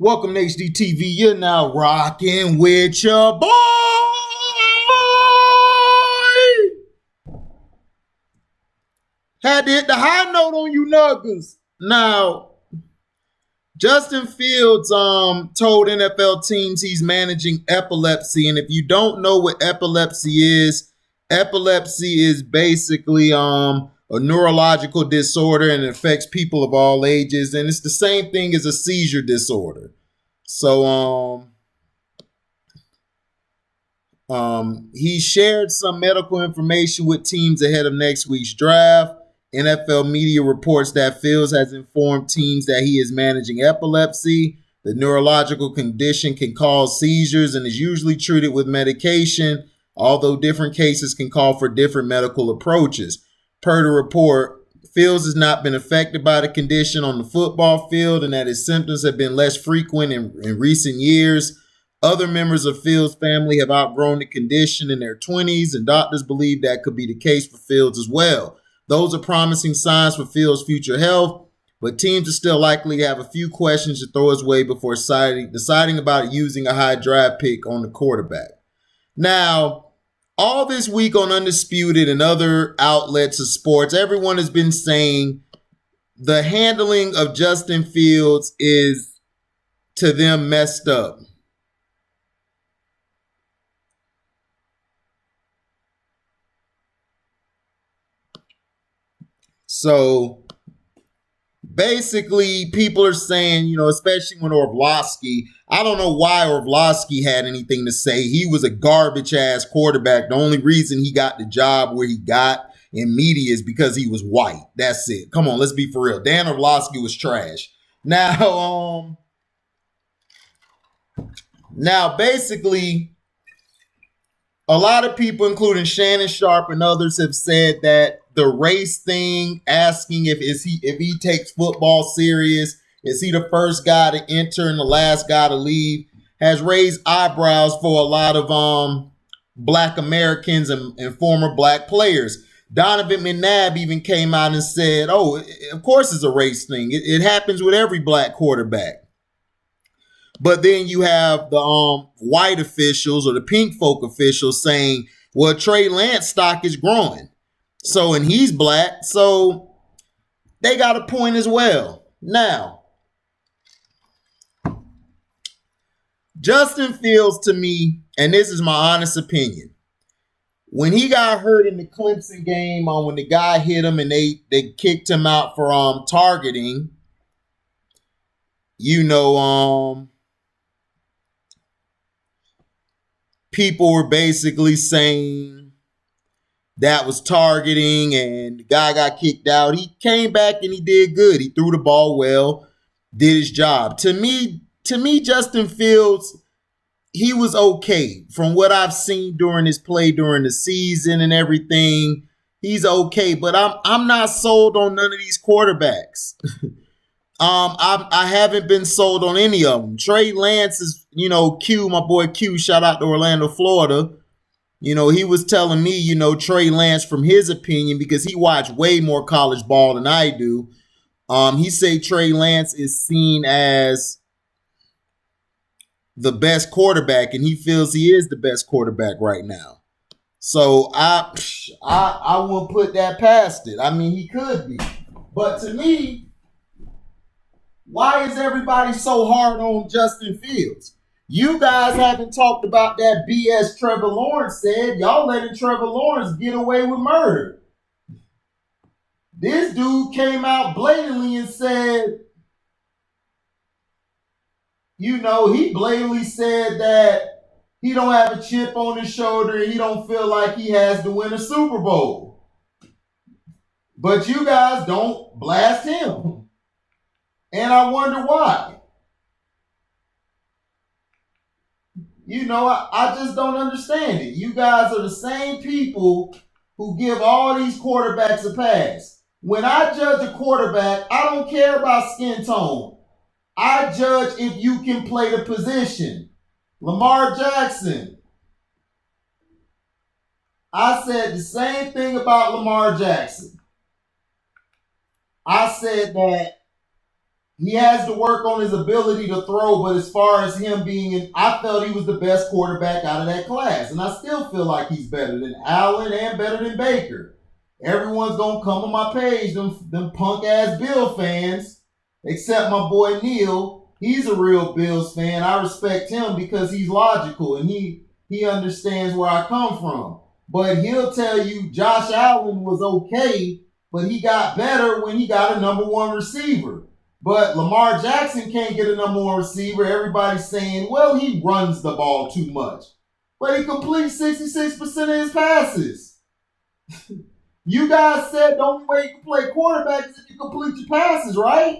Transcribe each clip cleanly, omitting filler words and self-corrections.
Welcome to HDTV. You're now rocking with your boy. Had to hit the high note on you nuggers. Now, Justin Fields told NFL teams he's managing epilepsy. And if you don't know what epilepsy is basically a neurological disorder and it affects people of all ages. And it's the same thing as a seizure disorder. So he shared some medical information with teams ahead of next week's draft. NFL media reports that Fields has informed teams that he is managing epilepsy. The neurological condition can cause seizures and is usually treated with medication, although different cases can call for different medical approaches. Per the report, Fields has not been affected by the condition on the football field and that his symptoms have been less frequent in recent years. Other members of Fields' family have outgrown the condition in their 20s, and doctors believe that could be the case for Fields as well. Those are promising signs for Fields' future health, but teams are still likely to have a few questions to throw his way before deciding about using a high draft pick on the quarterback. Now, all this week on Undisputed and other outlets of sports, everyone has been saying the handling of Justin Fields is, to them, messed up. So basically, people are saying, especially when Orlovsky, I don't know why Orlovsky had anything to say. He was a garbage-ass quarterback. The only reason he got the job where he got in media is because he was white. That's it. Come on, let's be for real. Dan Orlovsky was trash. Now basically, a lot of people, including Shannon Sharp and others, have said that the race thing, asking if he takes football serious, is he the first guy to enter and the last guy to leave, has raised eyebrows for a lot of Black Americans and former Black players. Donovan McNabb even came out and said, "Oh, of course it's a race thing. It happens with every Black quarterback." But then you have the white officials or the pink folk officials saying, well, Trey Lance stock is growing. So, and he's Black. So they got a point as well. Now, Justin Fields, to me, and this is my honest opinion, when he got hurt in the Clemson game, when the guy hit him and they kicked him out for targeting, people were basically saying that was targeting and the guy got kicked out. He came back and he did good. He threw the ball well, did his job. To me, Justin Fields, he was okay. From what I've seen during his play during the season and everything, he's okay. But I'm not sold on none of these quarterbacks. I haven't been sold on any of them. Trey Lance is, Q, my boy Q, shout out to Orlando, Florida. He was telling me, Trey Lance, from his opinion, because he watched way more college ball than I do. He said Trey Lance is seen as the best quarterback, and he feels he is the best quarterback right now. So I won't put that past it. I mean, he could be. But to me, why is everybody so hard on Justin Fields? You guys haven't talked about that BS Trevor Lawrence said. Y'all letting Trevor Lawrence get away with murder. This dude came out blatantly and said, he blatantly said that he don't have a chip on his shoulder and he don't feel like he has to win a Super Bowl. But you guys don't blast him. And I wonder why. I just don't understand it. You guys are the same people who give all these quarterbacks a pass. When I judge a quarterback, I don't care about skin tone. I judge if you can play the position. Lamar Jackson. I said the same thing about Lamar Jackson. I said that he has to work on his ability to throw, but as far as him being I felt he was the best quarterback out of that class. And I still feel like he's better than Allen and better than Baker. Everyone's going to come on my page, them punk-ass Bill fans, except my boy Neil. He's a real Bills fan. I respect him because he's logical and he understands where I come from. But he'll tell you Josh Allen was okay, but he got better when he got a number one receiver. But Lamar Jackson can't get a number one receiver. Everybody's saying, well, he runs the ball too much. But he completes 66% of his passes. You guys said the only way you can play quarterback is if you complete your passes, right?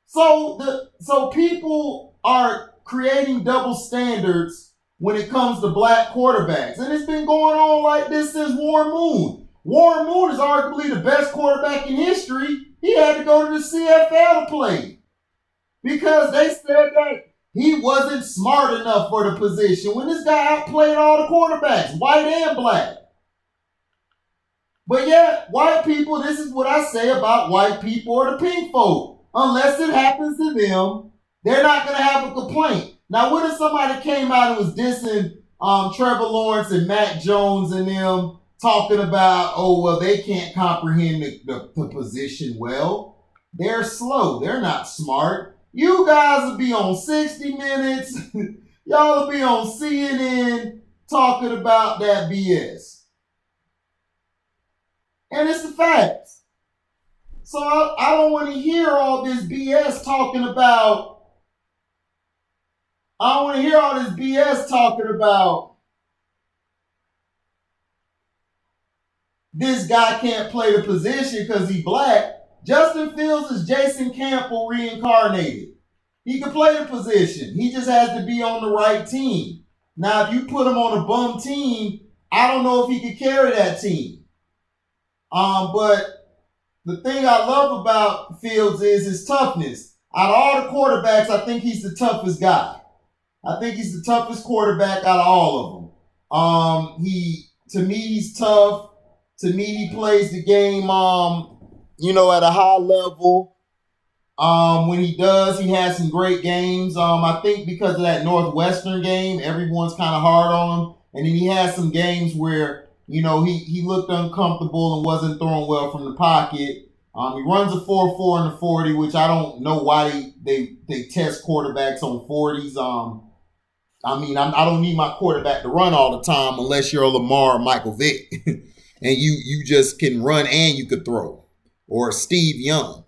So people are creating double standards when it comes to black quarterbacks. And it's been going on like this since Warren Moon. Warren Moon is arguably the best quarterback in history. He had to go to the CFL to play because they said that he wasn't smart enough for the position when this guy outplayed all the quarterbacks, white and black. But yet, white people, this is what I say about white people or the pink folk. Unless it happens to them, they're not going to have a complaint. Now, what if somebody came out and was dissing Trevor Lawrence and Mac Jones and them, talking about, oh, well, they can't comprehend the position well. They're slow. They're not smart. You guys will be on 60 Minutes. Y'all will be on CNN talking about that BS. And it's the facts. So I don't want to hear all this BS talking about, this guy can't play the position because he's black. Justin Fields is Jason Campbell reincarnated. He can play the position. He just has to be on the right team. Now, if you put him on a bum team, I don't know if he could carry that team. But the thing I love about Fields is his toughness. Out of all the quarterbacks, I think he's the toughest guy. I think he's the toughest quarterback out of all of them. To me, he's tough. To me, he plays the game, at a high level. When he does, he has some great games. I think because of that Northwestern game, everyone's kind of hard on him. And then he has some games where, he looked uncomfortable and wasn't throwing well from the pocket. He runs a 4.4 in the 40, which I don't know why they test quarterbacks on 40s. I don't need my quarterback to run all the time unless you're a Lamar or Michael Vick. And you just can run and you could throw. Or Steve Young.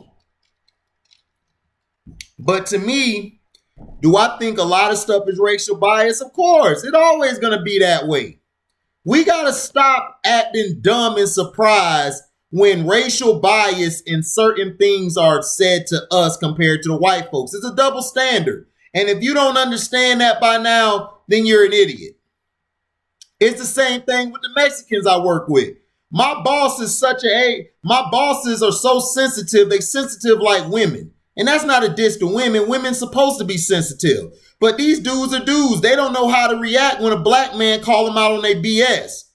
But to me, do I think a lot of stuff is racial bias? Of course. It's always going to be that way. We got to stop acting dumb and surprised when racial bias in certain things are said to us compared to the white folks. It's a double standard. And if you don't understand that by now, then you're an idiot. It's the same thing with the Mexicans I work with. My bosses are so sensitive. They sensitive like women. And that's not a diss to women. Women's supposed to be sensitive. But these dudes are dudes. They don't know how to react when a black man call them out on their BS.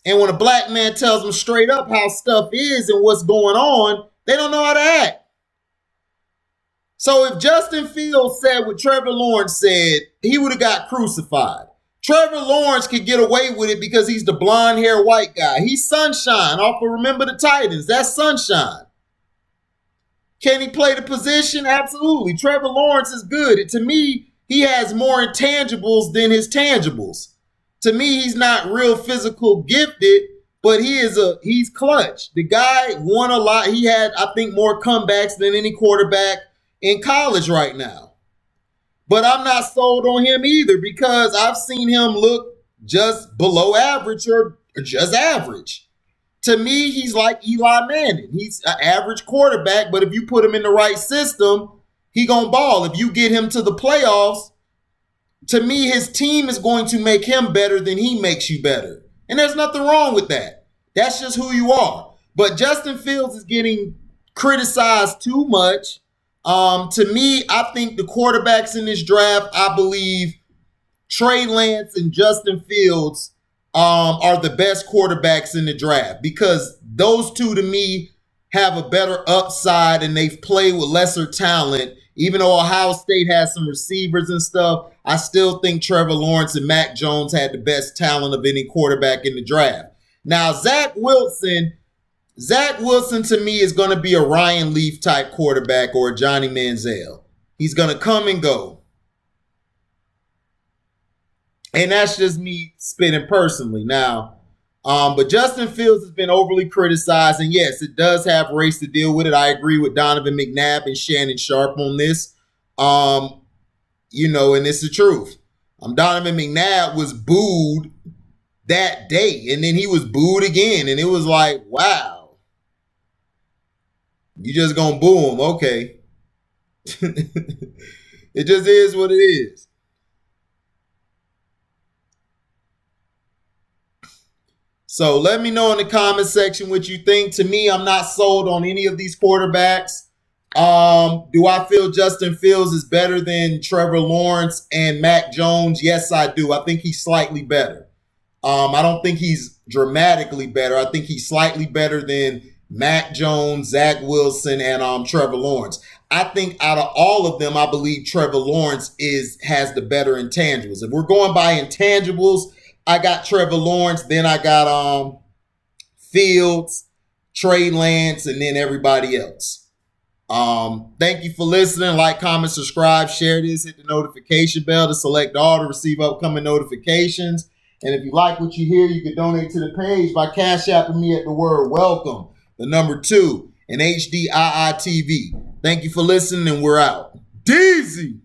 And when a black man tells them straight up how stuff is and what's going on, they don't know how to act. So if Justin Fields said what Trevor Lawrence said, he would have got crucified. Trevor Lawrence could get away with it because he's the blonde-haired white guy. He's Sunshine off of Remember the Titans. That's Sunshine. Can he play the position? Absolutely. Trevor Lawrence is good. To me, he has more intangibles than his tangibles. To me, he's not real physical gifted, but he's clutch. The guy won a lot. He had, I think, more comebacks than any quarterback in college right now. But I'm not sold on him either because I've seen him look just below average or just average. To me, he's like Eli Manning. He's an average quarterback, but if you put him in the right system, he gonna ball. If you get him to the playoffs, to me, his team is going to make him better than he makes you better. And there's nothing wrong with that. That's just who you are. But Justin Fields is getting criticized too much. To me, I think the quarterbacks in this draft, I believe Trey Lance and Justin Fields are the best quarterbacks in the draft because those two, to me, have a better upside and they've played with lesser talent. Even though Ohio State has some receivers and stuff, I still think Trevor Lawrence and Mac Jones had the best talent of any quarterback in the draft. Now, Zach Wilson to me is going to be a Ryan Leaf type quarterback or a Johnny Manziel. He's going to come and go. And that's just me spitting personally. Now, but Justin Fields has been overly criticized, and yes, it does have race to deal with it. I agree with Donovan McNabb and Shannon Sharp on this. And it's the truth. Donovan McNabb was booed that day, and then he was booed again, and it was like, wow, you just gonna boo him, okay? It just is what it is. So let me know in the comment section what you think. To me, I'm not sold on any of these quarterbacks. Do I feel Justin Fields is better than Trevor Lawrence and Mac Jones? Yes, I do. I think he's slightly better. I don't think he's dramatically better. I think he's slightly better than Mac Jones, Zach Wilson, and Trevor Lawrence. I think out of all of them, I believe Trevor Lawrence has the better intangibles. If we're going by intangibles, I got Trevor Lawrence, then I got Fields, Trey Lance, and then everybody else. Thank you for listening. Like, comment, subscribe, share this, hit the notification bell to select all to receive upcoming notifications. And if you like what you hear, you can donate to the page by Cash Apping me at the word welcome, the number 2, and HDII TV. Thank you for listening, and we're out. Deezy!